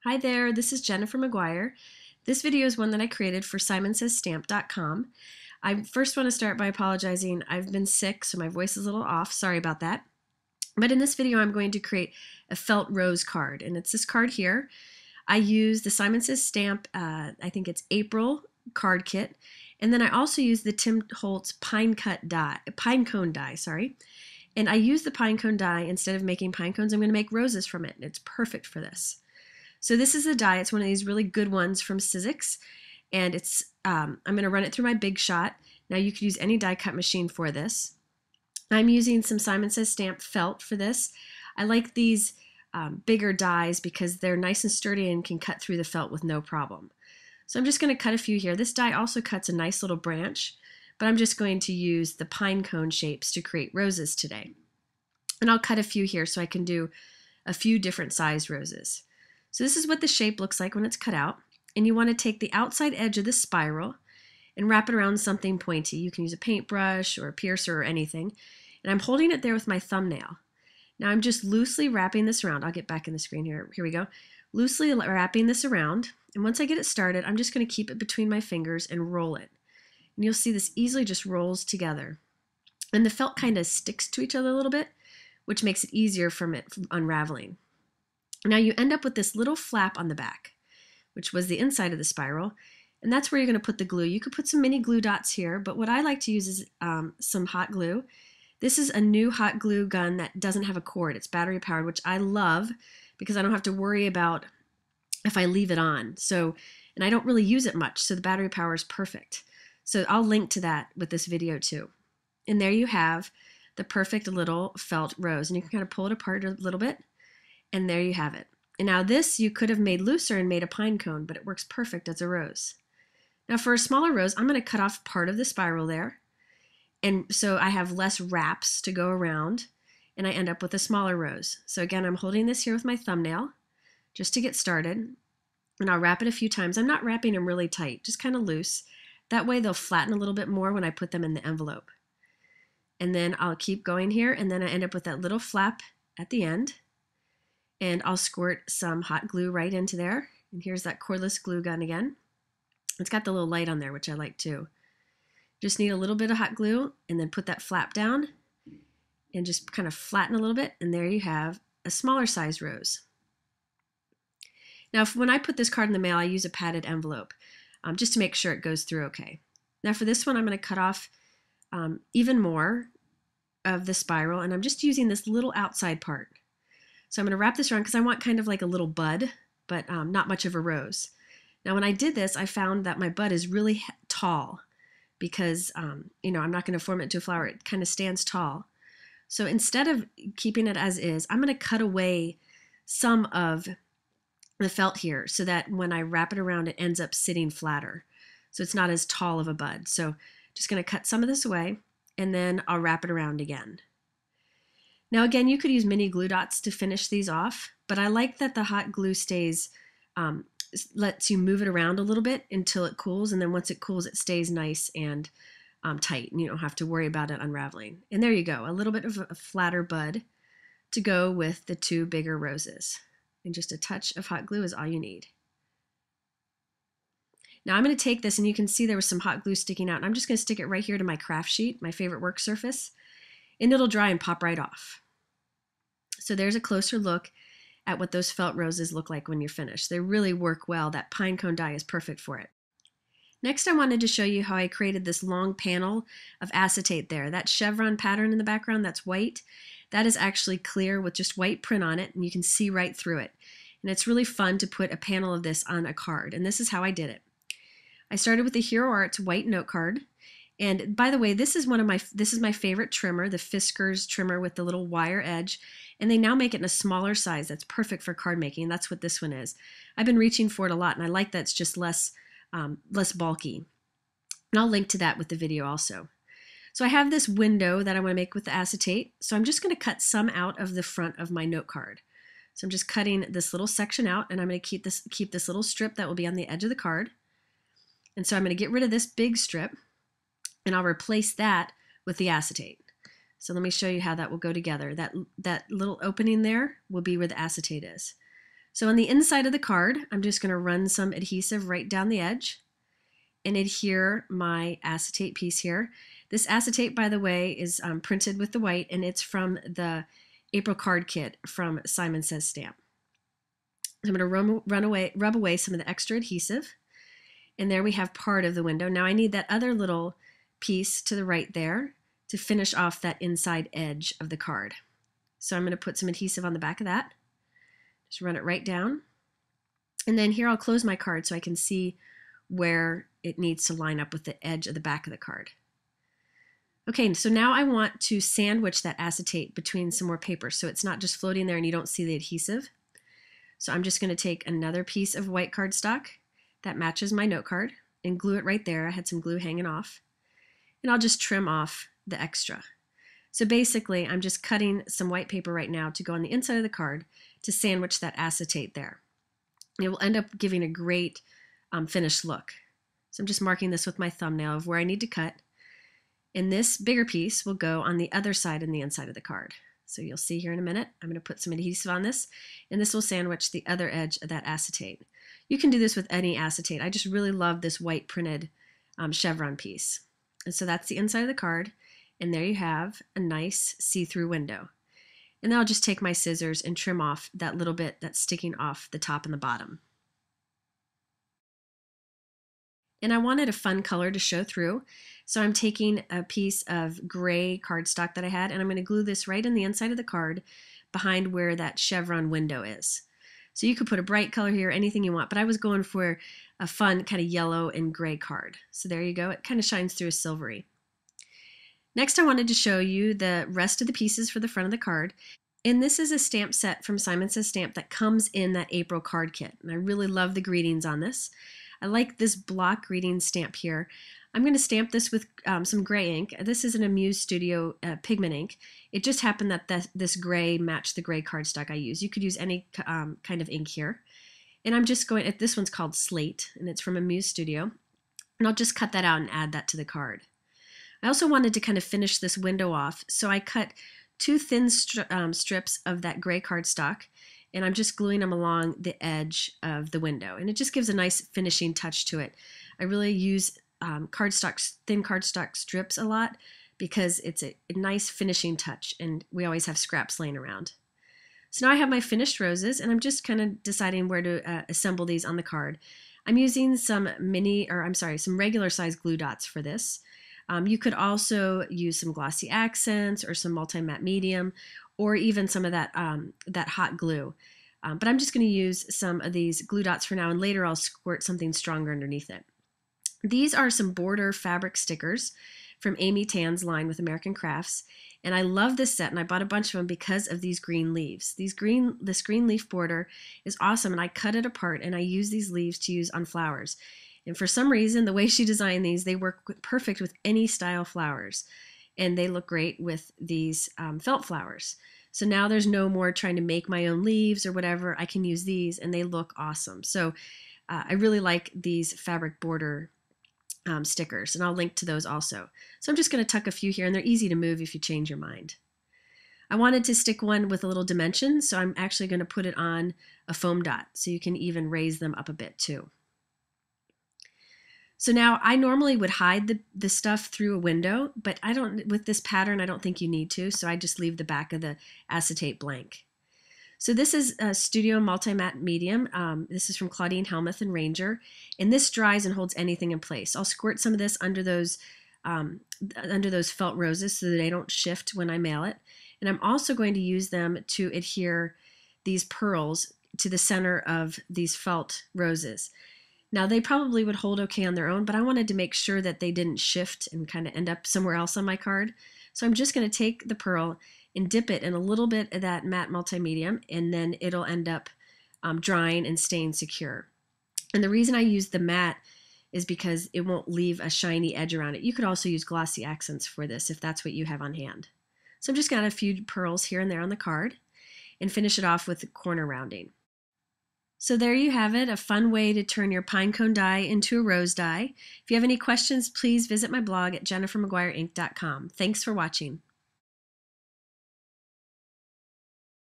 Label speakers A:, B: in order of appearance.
A: Hi there, this is Jennifer McGuire. This video is one that I created for SimonsSaysStamp.com. I first want to start by apologizing. I've been sick, so my voice is a little off. Sorry about that. But in this video, I'm going to create a felt rose card, and it's this card here. I use the Simon Says Stamp, I think it's April card kit, and then I also use the Tim Holtz Pinecone die, sorry. And I use the pinecone die instead of making pine cones. I'm going to make roses from it, and it's perfect for this. So this is a die. It's one of these really good ones from Sizzix, and it's I'm going to run it through my Big Shot. Now you could use any die cut machine for this. I'm using some Simon Says Stamp felt for this. I like these bigger dies because they're nice and sturdy and can cut through the felt with no problem. So I'm just going to cut a few here. This die also cuts a nice little branch, but I'm just going to use the pine cone shapes to create roses today. And I'll cut a few here so I can do a few different size roses. So this is what the shape looks like when it's cut out. And you want to take the outside edge of the spiral and wrap it around something pointy. You can use a paintbrush or a piercer or anything. And I'm holding it there with my thumbnail. Now I'm just loosely wrapping this around. I'll get back in the screen here. Here we go. Loosely wrapping this around. And once I get it started, I'm just going to keep it between my fingers and roll it. And you'll see this easily just rolls together. And the felt kind of sticks to each other a little bit, which makes it easier from unraveling. Now you end up with this little flap on the back, which was the inside of the spiral, and that's where you're going to put the glue. You could put some mini glue dots here, but what I like to use is some hot glue. This is a new hot glue gun that doesn't have a cord. It's battery powered, which I love because I don't have to worry about if I leave it on. And I don't really use it much, so the battery power is perfect. So I'll link to that with this video too. And there you have the perfect little felt rose, and you can kind of pull it apart a little bit. And there you have it. And now this you could have made looser and made a pine cone, but it works perfect as a rose. Now for a smaller rose, I'm going to cut off part of the spiral there. And so I have less wraps to go around, and I end up with a smaller rose. So again, I'm holding this here with my thumbnail just to get started. And I'll wrap it a few times. I'm not wrapping them really tight, just kind of loose. That way they'll flatten a little bit more when I put them in the envelope. And then I'll keep going here, and then I end up with that little flap at the end. And I'll squirt some hot glue right into there. And here's that cordless glue gun again. It's got the little light on there, which I like too. Just need a little bit of hot glue and then put that flap down and just kind of flatten a little bit. And there you have a smaller size rose. Now, when I put this card in the mail, I use a padded envelope just to make sure it goes through okay. Now for this one, I'm going to cut off even more of the spiral, and I'm just using this little outside part. So I'm going to wrap this around because I want kind of like a little bud, but not much of a rose. Now when I did this, I found that my bud is really tall because, I'm not going to form it into a flower. It kind of stands tall. So instead of keeping it as is, I'm going to cut away some of the felt here so that when I wrap it around, it ends up sitting flatter. So it's not as tall of a bud. So just going to cut some of this away, and then I'll wrap it around again. Now again, you could use mini glue dots to finish these off, but I like that the hot glue stays, lets you move it around a little bit until it cools, and then once it cools, it stays nice and tight, and you don't have to worry about it unraveling. And there you go, a little bit of a flatter bud to go with the two bigger roses. And just a touch of hot glue is all you need. Now I'm going to take this, and you can see there was some hot glue sticking out, and I'm just going to stick it right here to my craft sheet, my favorite work surface, and it'll dry and pop right off. So there's a closer look at what those felt roses look like when you're finished. They really work well. That pinecone die is perfect for it. Next, I wanted to show you how I created this long panel of acetate there. That chevron pattern in the background, that's white. That is actually clear with just white print on it, and you can see right through it. And it's really fun to put a panel of this on a card, and this is how I did it. I started with the Hero Arts white note card. And by the way, this is my favorite trimmer, the Fiskars trimmer with the little wire edge, and they now make it in a smaller size. That's perfect for card making. That's what this one is. I've been reaching for it a lot, and I like that it's just less bulky. And I'll link to that with the video also. So I have this window that I want to make with the acetate, so I'm just going to cut some out of the front of my note card. So I'm just cutting this little section out, and I'm going to keep this little strip that will be on the edge of the card. And so I'm going to get rid of this big strip, and I'll replace that with the acetate. So let me show you how that will go together. That little opening there will be where the acetate is. So on the inside of the card, I'm just going to run some adhesive right down the edge and adhere my acetate piece here. This acetate, by the way, is printed with the white, and it's from the April card kit from Simon Says Stamp. So I'm going to rub away some of the extra adhesive, and there we have part of the window. Now I need that other little piece to the right there to finish off that inside edge of the card. So I'm going to put some adhesive on the back of that. Just run it right down. And then here I'll close my card so I can see where it needs to line up with the edge of the back of the card. Okay, so now I want to sandwich that acetate between some more paper so it's not just floating there and you don't see the adhesive. So I'm just going to take another piece of white cardstock that matches my note card and glue it right there. I had some glue hanging off. And I'll just trim off the extra. So basically, I'm just cutting some white paper right now to go on the inside of the card to sandwich that acetate there. It will end up giving a great finished look. So I'm just marking this with my thumbnail of where I need to cut. And this bigger piece will go on the other side and the inside of the card. So you'll see here in a minute, I'm going to put some adhesive on this, and this will sandwich the other edge of that acetate. You can do this with any acetate. I just really love this white printed chevron piece. And so that's the inside of the card, and there you have a nice see-through window. And then I'll just take my scissors and trim off that little bit that's sticking off the top and the bottom. And I wanted a fun color to show through, so I'm taking a piece of gray cardstock that I had, and I'm going to glue this right in the inside of the card behind where that chevron window is. So you could put a bright color here, anything you want, but I was going for a fun kind of yellow and gray card. So there you go. It kind of shines through as silvery. Next, I wanted to show you the rest of the pieces for the front of the card. And this is a stamp set from Simon Says Stamp that comes in that April card kit. And I really love the greetings on this. I like this block greeting stamp here. I'm going to stamp this with some gray ink. This is an Amuse Studio pigment ink. It just happened that this gray matched the gray cardstock I use. You could use any kind of ink here. And I'm just going, this one's called Slate, and it's from Amuse Studio. And I'll just cut that out and add that to the card. I also wanted to kind of finish this window off, so I cut two thin strips of that gray cardstock, and I'm just gluing them along the edge of the window. And it just gives a nice finishing touch to it. I really use thin cardstock strips a lot because it's a nice finishing touch, and we always have scraps laying around. So now I have my finished roses, and I'm just kind of deciding where to assemble these on the card. I'm using some regular size glue dots for this. You could also use some glossy accents or some multi-matte medium, or even some of that hot glue. But I'm just going to use some of these glue dots for now, and later I'll squirt something stronger underneath it. These are some border fabric stickers from Amy Tan's line with American Crafts, and I love this set, and I bought a bunch of them because of these green leaves. This green leaf border is awesome, and I cut it apart, and I use these leaves to use on flowers. And for some reason, the way she designed these, they work perfect with any style flowers, and they look great with these felt flowers. So now there's no more trying to make my own leaves or whatever. I can use these, and they look awesome. So I really like these fabric border stickers, and I'll link to those also. So I'm just going to tuck a few here, and they're easy to move if you change your mind. I wanted to stick one with a little dimension, so I'm actually going to put it on a foam dot, so you can even raise them up a bit too. So now I normally would hide the stuff through a window, but with this pattern, I don't think you need to, so I just leave the back of the acetate blank. So this is a Studio Multi-Matte Medium. This is from Claudine Helmuth and Ranger, and this dries and holds anything in place. I'll squirt some of this under those felt roses so that they don't shift when I mail it. And I'm also going to use them to adhere these pearls to the center of these felt roses. Now they probably would hold okay on their own, but I wanted to make sure that they didn't shift and kind of end up somewhere else on my card. So I'm just going to take the pearl and dip it in a little bit of that matte multi-medium, and then it'll end up drying and staying secure. And the reason I use the matte is because it won't leave a shiny edge around it. You could also use glossy accents for this if that's what you have on hand. So I'm just going to add a few pearls here and there on the card and finish it off with the corner rounding. So there you have it, a fun way to turn your pinecone die into a rose die. If you have any questions, please visit my blog at jennifermcguireinc.com. Thanks for watching.